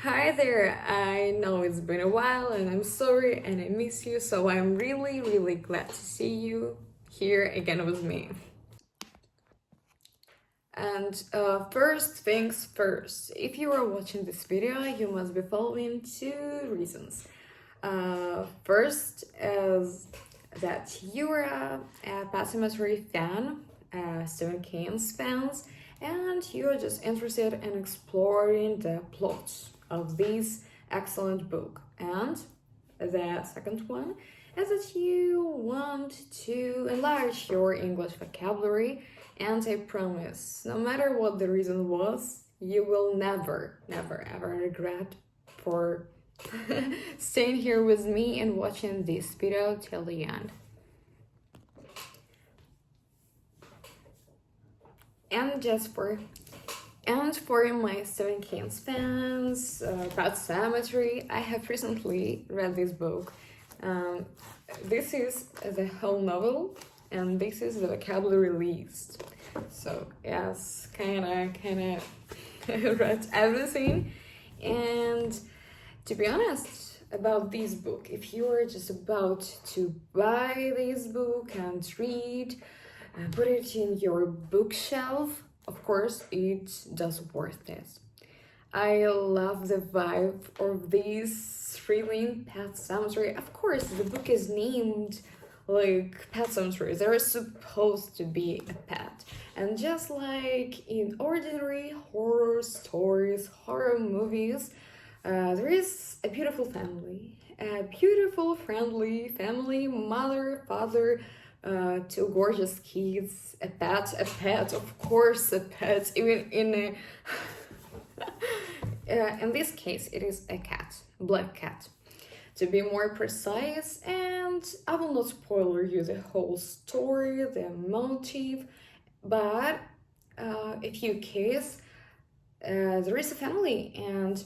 Hi there, I know it's been a while and I'm sorry and I miss you, so I'm really glad to see you here again with me. And first things first, if you are watching this video, you must be following two reasons. First is that you're a Pet Sematary fan, Stephen King's fans, and you're just interested in exploring the plots of this excellent book. And the second one is that you want to enlarge your English vocabulary, and I promise, no matter what the reason was, you will never ever regret for staying here with me and watching this video till the end. And for my Stephen King fans, Pet Sematary, I have recently read this book. This is the whole novel, and this is the vocabulary list. So yes, kinda read everything. And to be honest about this book, if you are just about to buy this book and read, put it in your bookshelf, of course it does worth it. I love the vibe of this thrilling Pet Sematary. Of course, the book is named like Pet Sematary. There is supposed to be a pet. And just like in ordinary horror stories, horror movies, there is a beautiful family. A beautiful, friendly family, mother, father, two gorgeous kids, a pet, of course, a pet, even in in this case, it is a cat, black cat. To be more precise, and I will not spoil you the whole story, the motive, but a few cases, there is a family and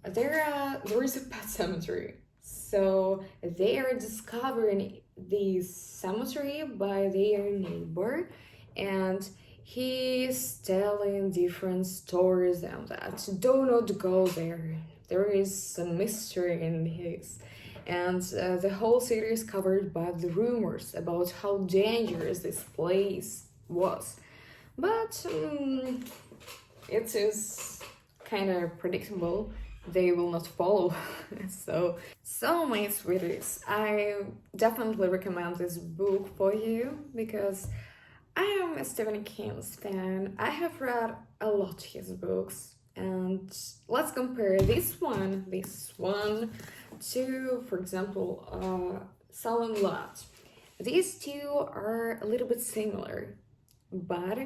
there is a pet cemetery. So they are discovering this cemetery by their neighbor, and he's telling different stories and that do not go there. There is a mystery in his, and the whole city is covered by the rumors about how dangerous this place was. But it is kind of predictable. They will not follow. So my sweeties, I definitely recommend this book for you because I am a Stephen King fan. I have read a lot of his books, and let's compare this one to, for example, Solemn Lot. These two are a little bit similar, but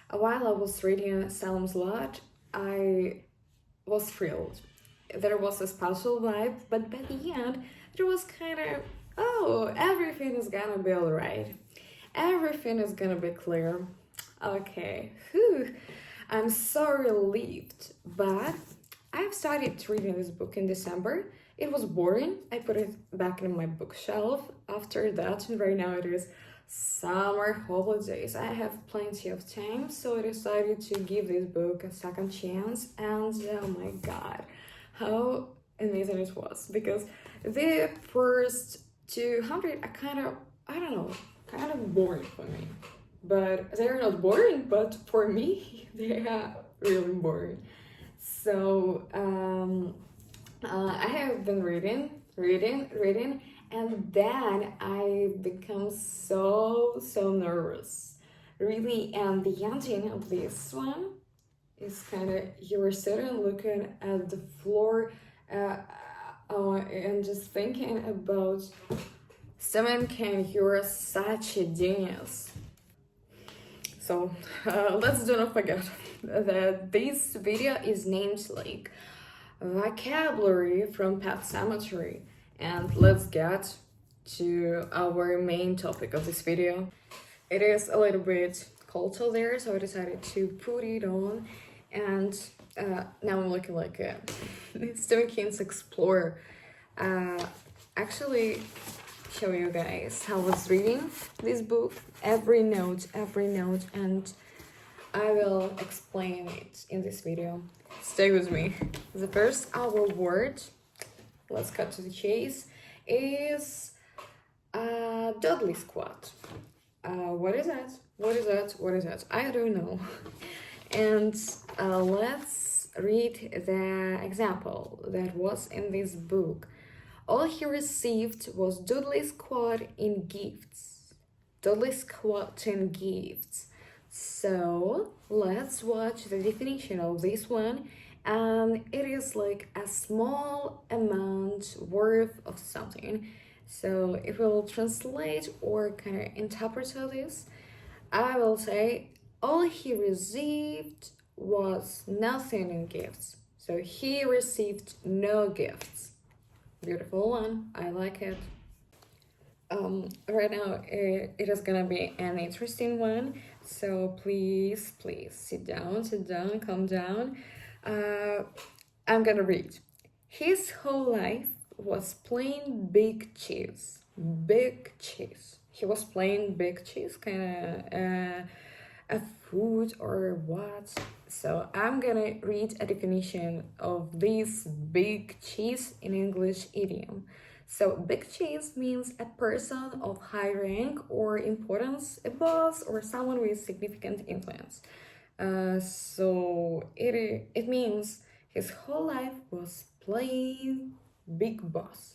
while I was reading Solemn Lot, I was thrilled. There was a special vibe, but by the end, there was kind of, oh, everything is gonna be alright. Everything is gonna be clear. Okay, whew. I'm so relieved, but I've started reading this book in December. It was boring. I put it back in my bookshelf. After that, right now it is summer holidays. I have plenty of time, so I decided to give this book a second chance, and oh my god, how amazing it was, because the first 200 are kind of boring for me. But they're not boring, but for me, they are really boring. So I have been reading, and then I become so nervous. Really, and the ending of this one is kind of, you're sitting looking at the floor and just thinking about Stephen King, you're such a genius. So let's do not forget that this video is named like vocabulary from Pet Sematary, and let's get to our main topic of this video. It is a little bit cold out there, so I decided to put it on, and now I'm looking like a Stephen King's explorer. Actually, show you guys how I was reading this book, every note, and I will explain it in this video. Stay with me. The first our word, let's cut to the chase, is Dudley squat. What is that? What is that? What is that? I don't know. And let's read the example that was in this book. All he received was Dudley squat in gifts. Dudley squat in gifts. So let's watch the definition of this one. And it is like a small amount worth of something. So if we'll translate or kind of interpret this, I will say all he received was nothing in gifts. So he received no gifts. Beautiful one. I like it. Right now it is gonna be an interesting one. So please sit down, calm down. I'm gonna read. His whole life was playing big cheese. Big cheese. He was playing big cheese, kind of a food or what. So I'm gonna read a definition of this big cheese in English idiom. So big cheese means a person of high rank or importance, a boss or someone with significant influence. So it means his whole life was playing big boss.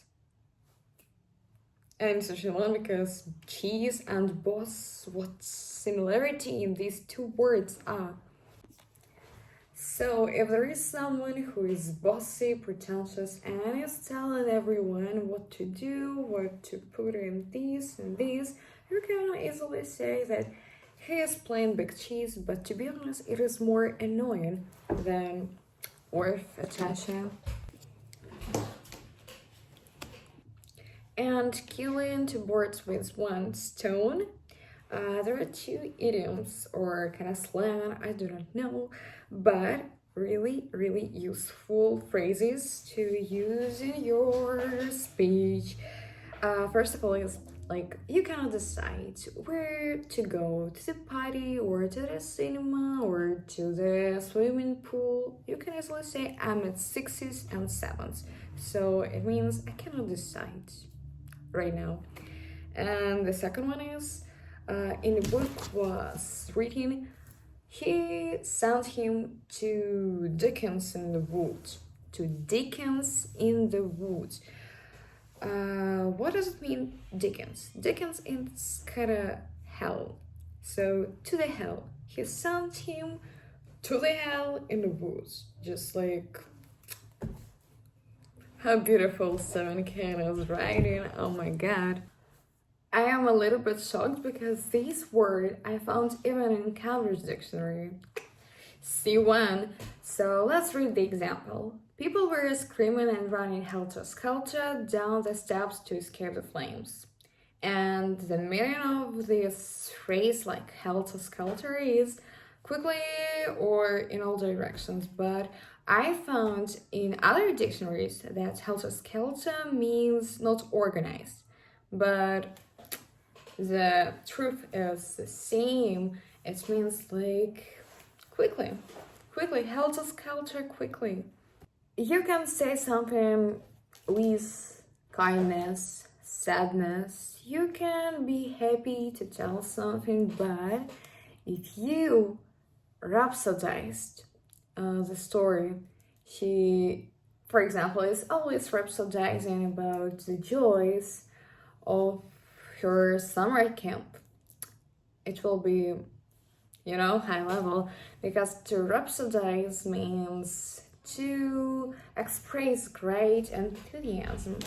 And it's such a one because cheese and boss, what similarity in these two words are. So if there is someone who is bossy, pretentious, and is telling everyone what to do, what to put in this and this, you can easily say that he is playing big cheese, but to be honest, it is more annoying than worth attention. And killing two birds with one stone. There are two idioms or kind of slang, I do not know, but really useful phrases to use in your speech. First of all is like you cannot decide where to go, to the party or to the cinema or to the swimming pool. You can easily say I'm at 6s and 7s. So it means I cannot decide right now. And the second one is in the book was written, he sent him to Dickens in the woods. To Dickens in the woods. What does it mean, Dickens? Dickens is kind of hell. So to the hell. He sent him to the hell in the woods. Just like how beautiful 7K is writing. Oh my god. I am a little bit shocked because this word I found even in Cambridge Dictionary. C1. So let's read the example. People were screaming and running helter-skelter down the steps to escape the flames. And the meaning of this phrase, like helter-skelter, is quickly or in all directions. But I found in other dictionaries that helter-skelter means not organized. But the truth is the same. It means like quickly, helter-skelter, quickly. You can say something with kindness, sadness. You can be happy to tell something, but if you rhapsodized the story, she, for example, is always rhapsodizing about the joys of her summer camp. It will be, high level, because to rhapsodize means to express great enthusiasm.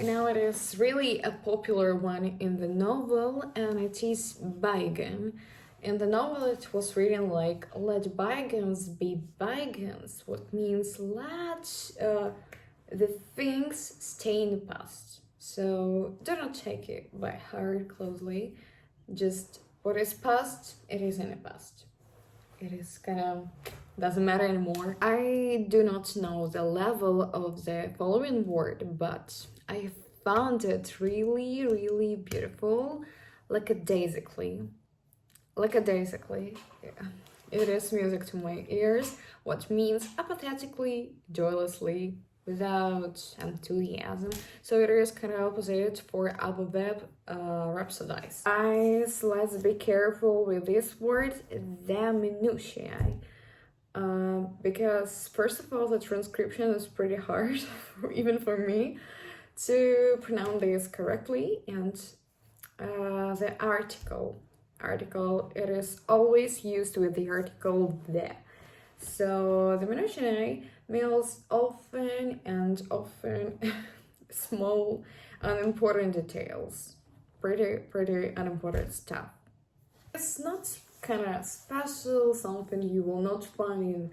Now it is really a popular one in the novel, and it is bygone. In the novel it was written like, let bygones be bygones, what means let the things stay in the past. So do not take it by heart closely. Just what is past, it is in the past. It is kind of doesn't matter anymore. I do not know the level of the following word, but I found it really beautiful, like a daisically. Lackadaisically, yeah. It is music to my ears, what means apathetically, joylessly, without enthusiasm. So it is kind of opposite for above rhapsodize. Guys, let's be careful with this word, the minutiae. Because first of all, the transcription is pretty hard, even for me, to pronounce this correctly, and the article, it is always used with the article the. So the minutiae means often small, unimportant details, pretty unimportant stuff. It's not kind of special, something you will not find in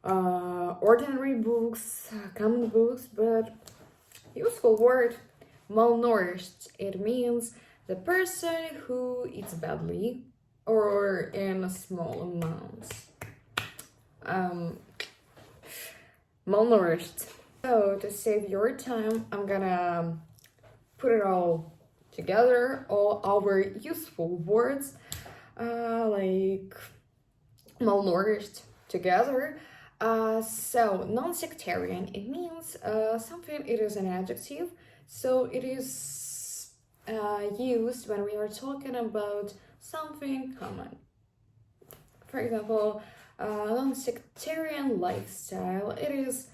ordinary books, common books, but useful word. Malnourished. It means the person who eats badly or in small amounts. Malnourished. So to save your time, I'm gonna put it all together, all our useful words, like malnourished together. So non-sectarian, it means something, it is an adjective, so it is used when we are talking about something common. For example, non-sectarian lifestyle, it is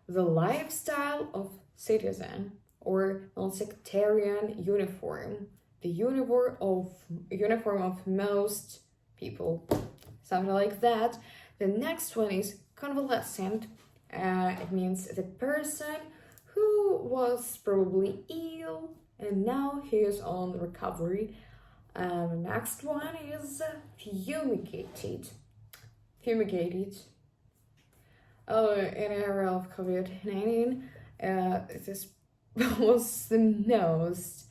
the lifestyle of citizen, or non-sectarian uniform, the uniform of most people, something like that. The next one is convalescent. It means the person who was probably ill and now he is on recovery. The next one is fumigated. In the era of COVID-19, this was the most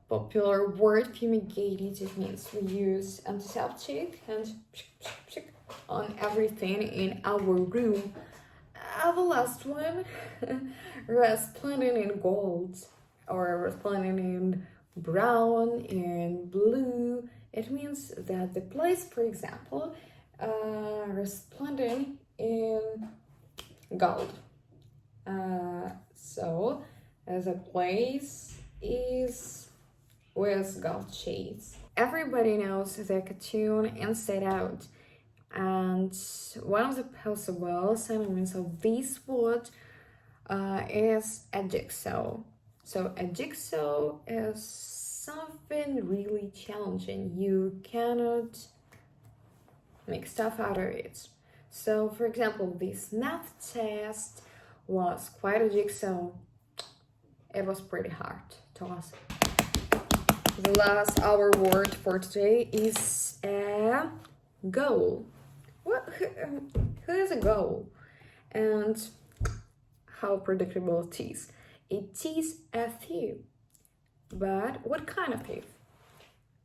popular word, fumigated. It means we use antiseptic and on everything in our room. The last one, resplendent in gold, or resplendent in brown, in blue. It means that the place, for example, resplendent in gold. So the place is with gold shades. Everybody knows the cartoon Inside Out, and one of the possible synonyms of this word is a jigsaw. So a jigsaw is something really challenging. You cannot make stuff out of it. So, for example, this math test was quite a jigsaw. It was pretty hard to us. The last our word for today is a goal. Who is a goal? And how predictable it is. It is a thief. But what kind of thief?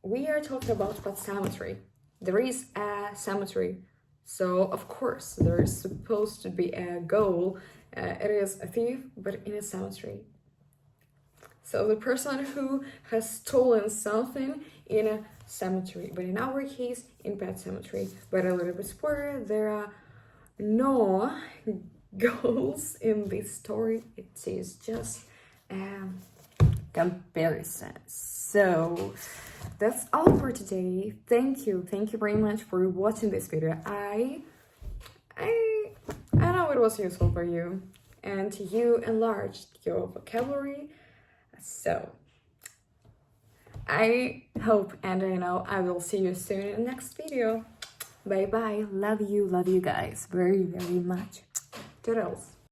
We are talking about Pet Sematary. There is a cemetery, so of course there is supposed to be a goal. It is a thief, but in a cemetery. So the person who has stolen something in a cemetery, but in our case, in Pet Sematary. But a little bit spoiler, there are no goals in this story. It is just a comparison. So that's all for today. Thank you very much for watching this video. I know it was useful for you, and you enlarged your vocabulary. So I hope and I know I will see you soon in the next video. Bye bye. Love you guys very much. Toodles.